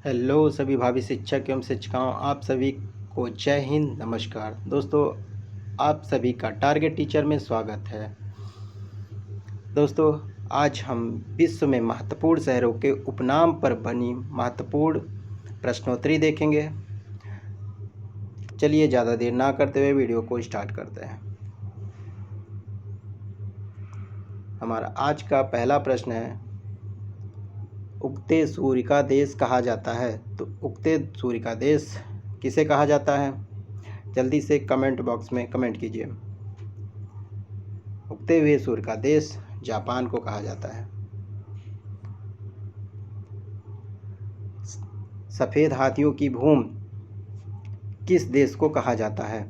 Hello सभी भावी शिक्षक एवं शिक्षिकाओं, आप सभी को जय हिंद, नमस्कार। दोस्तों, आप सभी का टारगेट टीचर में स्वागत है। दोस्तों, आज हम विश्व में महत्वपूर्ण शहरों के उपनाम पर बनी महत्वपूर्ण प्रश्नोत्तरी देखेंगे। चलिए ज़्यादा देर ना करते हुए वीडियो को स्टार्ट करते हैं। हमारा आज का पहला प्रश्न है, उगते सूर्य का देश कहा जाता है। तो उगते सूर्य का देश किसे कहा जाता है? जल्दी से कमेंट बॉक्स में कमेंट कीजिए। उगते हुए सूर्य का देश जापान को कहा जाता है। सफ़ेद हाथियों की भूमि किस देश को कहा जाता है?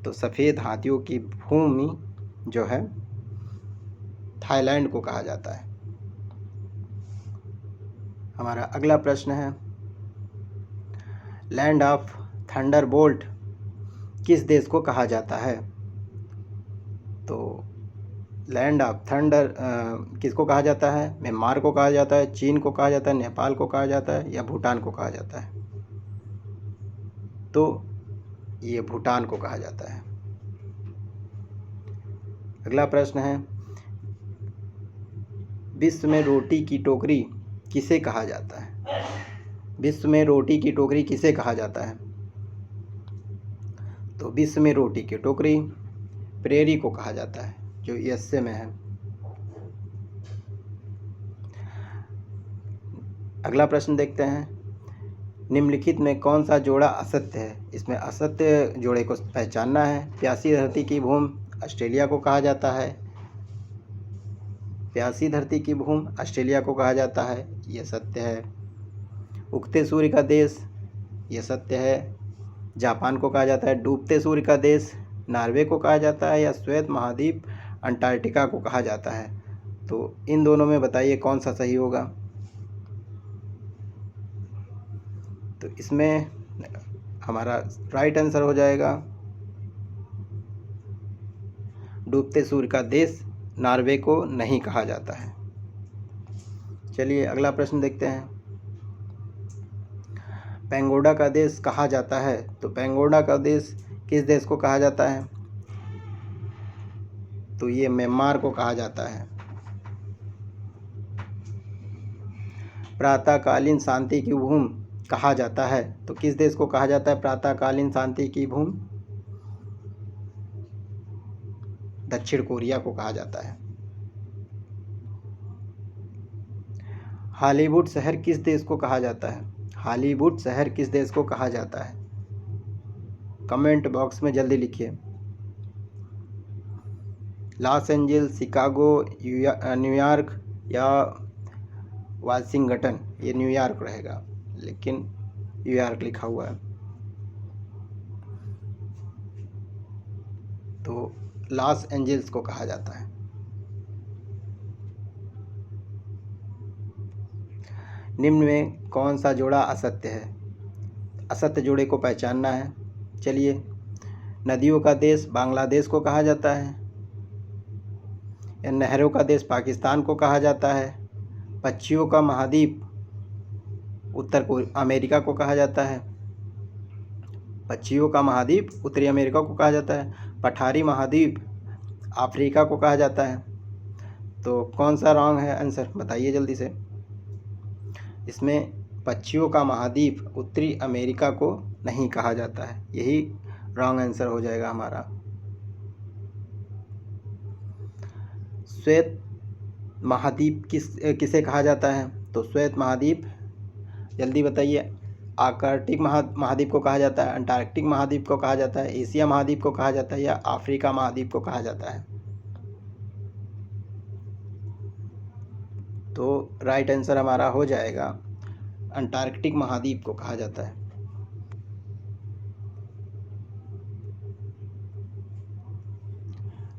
तो सफ़ेद हाथियों की भूमि जो है थाईलैंड को कहा जाता है। हमारा अगला प्रश्न है, लैंड ऑफ थंडरबोल्ट किस देश को कहा जाता है? तो लैंड ऑफ थंडर किसको कहा जाता है? म्यांमार को कहा जाता है, चीन को कहा जाता है, नेपाल को कहा जाता है या भूटान को कहा जाता है? तो ये भूटान को कहा जाता है। अगला प्रश्न है, विश्व में रोटी की टोकरी किसे कहा जाता है? विश्व में रोटी की टोकरी किसे कहा जाता है? तो विश्व में रोटी की टोकरी प्रेरी को कहा जाता है, जो यूएसए में है। अगला प्रश्न देखते हैं, निम्नलिखित में कौन सा जोड़ा असत्य है? इसमें असत्य जोड़े को पहचानना है। प्यासी धरती की भूमि ऑस्ट्रेलिया को कहा जाता है। प्यासी धरती की भूमि ऑस्ट्रेलिया को कहा जाता है, यह सत्य है। उगते सूर्य का देश, यह सत्य है, जापान को कहा जाता है। डूबते सूर्य का देश नॉर्वे को कहा जाता है या श्वेत महाद्वीप अंटार्कटिका को कहा जाता है? तो इन दोनों में बताइए कौन सा सही होगा। तो इसमें हमारा राइट आंसर हो जाएगा, डूबते सूर्य का देश नॉर्वे को नहीं कहा जाता है। चलिए अगला प्रश्न देखते हैं, पेंगोडा का देश कहा जाता है। तो पेंगोडा का देश किस देश को कहा जाता है? तो ये म्यांमार को कहा जाता है। प्रातःकालीन शांति की भूमि कहा जाता है, तो किस देश को कहा जाता है प्रातःकालीन शांति की भूमि? दक्षिण कोरिया को कहा जाता है। हॉलीवुड शहर किस देश को कहा जाता है? हॉलीवुड शहर किस देश को कहा जाता है? कमेंट बॉक्स में जल्दी लिखिए। लॉस एंजल्स, शिकागो, न्यूयॉर्क या वाशिंगटन? ये न्यूयॉर्क रहेगा, लेकिन न्यूयॉर्क लिखा हुआ है। तो लॉस एंजल्स को कहा जाता है। निम्न में कौन सा जोड़ा असत्य है? असत्य जोड़े को पहचानना है। चलिए, नदियों का देश बांग्लादेश को कहा जाता है या नहरों का देश पाकिस्तान को कहा जाता है? पक्षियों का महाद्वीप उत्तर अमेरिका को कहा जाता है। पक्षियों का महाद्वीप उत्तरी अमेरिका को कहा जाता है। पठारी महाद्वीप अफ्रीका को कहा जाता है। तो कौन सा रॉन्ग है आंसर, बताइए जल्दी से। इसमें पक्षियों का महाद्वीप उत्तरी अमेरिका को नहीं कहा जाता है, यही रॉन्ग आंसर हो जाएगा हमारा। श्वेत महाद्वीप किसे कहा जाता है? तो श्वेत महाद्वीप, जल्दी बताइए, आर्कटिक महाद्वीप को कहा जाता है, अंटार्कटिक महाद्वीप को कहा जाता है, एशिया महाद्वीप को कहा जाता है या अफ्रीका महाद्वीप को कहा जाता है? तो राइट आंसर हमारा हो जाएगा, अंटार्कटिक महाद्वीप को कहा जाता है।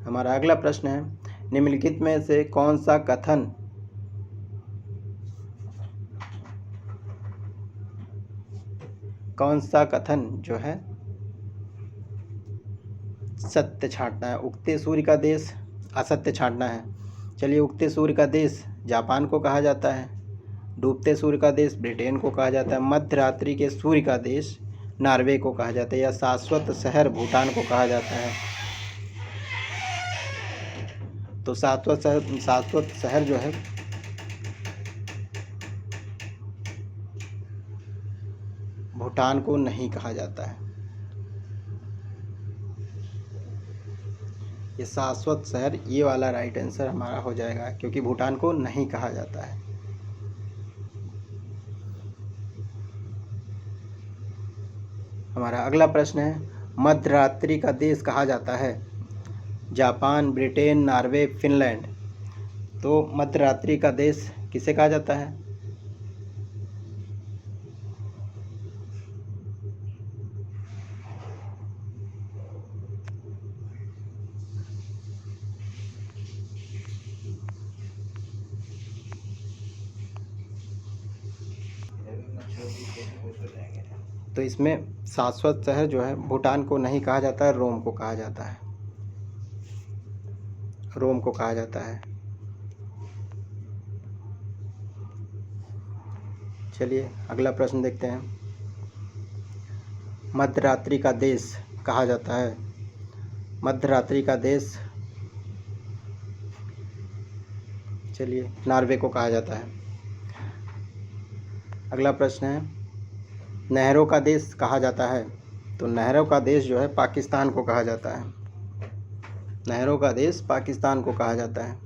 हमारा अगला प्रश्न है, निम्नलिखित में से कौन सा कथन जो है सत्य छांटना है? उगते सूर्य का देश असत्य छांटना है। चलिए, उगते सूर्य का देश जापान को कहा जाता है। डूबते सूर्य का देश ब्रिटेन को कहा जाता है। मध्य रात्रि के सूर्य का देश नॉर्वे को कहा जाता है। या शाश्वत शहर भूटान को कहा जाता है। तो शाश्वत शहर जो है भूटान को नहीं कहा जाता है। ये शाश्वत शहर, ये वाला राइट आंसर हमारा हो जाएगा, क्योंकि भूटान को नहीं कहा जाता है। हमारा अगला प्रश्न है, मध्यरात्रि का देश कहा जाता है जापान, ब्रिटेन, नॉर्वे, फिनलैंड। तो मध्यरात्रि का देश किसे कहा जाता है? तो इसमें शाश्वत शहर जो है भूटान को नहीं कहा जाता है, रोम को कहा जाता है। रोम को कहा जाता है। चलिए अगला प्रश्न देखते हैं। मध्यरात्रि का देश कहा जाता है, मध्यरात्रि का देश, चलिए नॉर्वे को कहा जाता है। अगला प्रश्न है, नहरों का देश कहा जाता है। तो नहरों का देश जो है पाकिस्तान को कहा जाता है। नहरों का देश पाकिस्तान को कहा जाता है।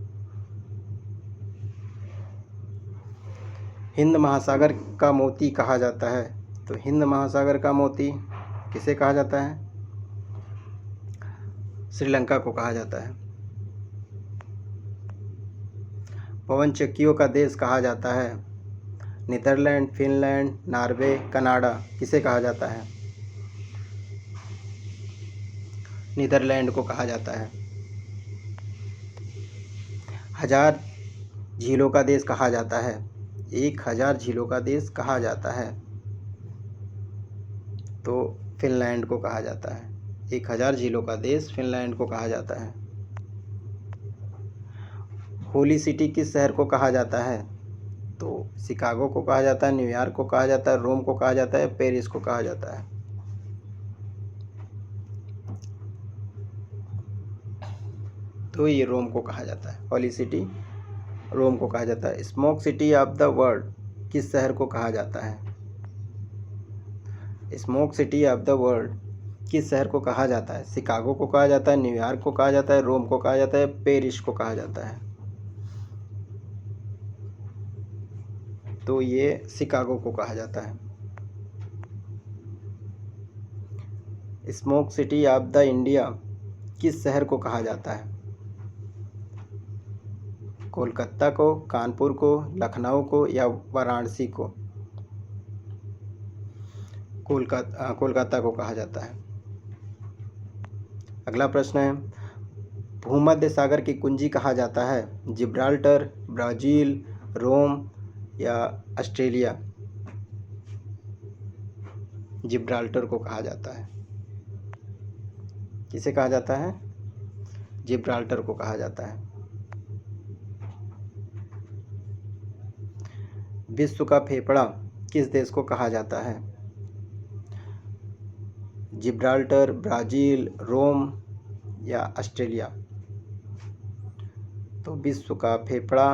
हिंद महासागर का मोती कहा जाता है। तो हिंद महासागर का मोती किसे कहा जाता है? श्रीलंका को कहा जाता है। पवन चक्कियों का देश कहा जाता है। नीदरलैंड, फिनलैंड, नॉर्वे, कनाडा, किसे कहा जाता है? नीदरलैंड को कहा जाता है। 1000 झीलों का देश कहा जाता है। 1000 झीलों का देश कहा जाता है। तो फिनलैंड को कहा जाता है। 1000 झीलों का देश फिनलैंड को कहा जाता है। होली सिटी किस शहर को कहा जाता है? तो शिकागो को कहा जाता है, न्यूयॉर्क को कहा जाता है, रोम को कहा जाता है, पेरिस को कहा जाता है। तो ये रोम को कहा जाता है। होली सिटी रोम को कहा जाता है। Smoke city of the world किस शहर को कहा जाता है? Smoke city of the world किस शहर को कहा जाता है? शिकागो को कहा जाता है, न्यूयॉर्क को कहा जाता है, रोम को कहा जाता है, पेरिस को कहा जाता है। तो ये शिकागो को कहा जाता है। Smoke city of the India किस शहर को कहा जाता है? कोलकाता को, कानपुर को, लखनऊ को या वाराणसी को? कोलकाता को कहा जाता है। अगला प्रश्न है, भूमध्य सागर की कुंजी कहा जाता है जिब्राल्टर, ब्राज़ील, रोम या ऑस्ट्रेलिया? जिब्राल्टर को कहा जाता है। किसे कहा जाता है? जिब्राल्टर को कहा जाता है। विश्व का फेफड़ा किस देश को कहा जाता है? जिब्राल्टर, ब्राज़ील, रोम या ऑस्ट्रेलिया? तो विश्व का फेफड़ा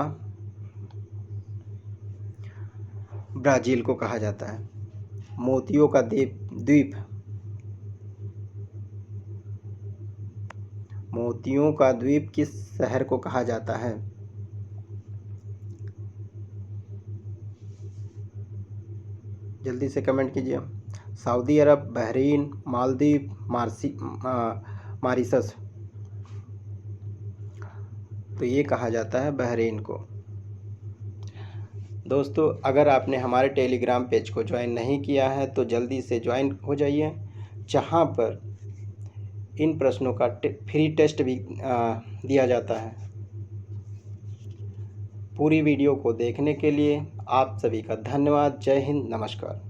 ब्राज़ील को कहा जाता है। मोतियों का द्वीप, मोतियों का द्वीप किस शहर को कहा जाता है? जल्दी से कमेंट कीजिए। सऊदी अरब, बहरीन, मालदीव, मॉरिशस? तो ये कहा जाता है बहरीन को। दोस्तों, अगर आपने हमारे टेलीग्राम पेज को ज्वाइन नहीं किया है तो जल्दी से ज्वाइन हो जाइए, जहाँ पर इन प्रश्नों का फ्री टेस्ट भी दिया जाता है। पूरी वीडियो को देखने के लिए आप सभी का धन्यवाद। जय हिंद, नमस्कार।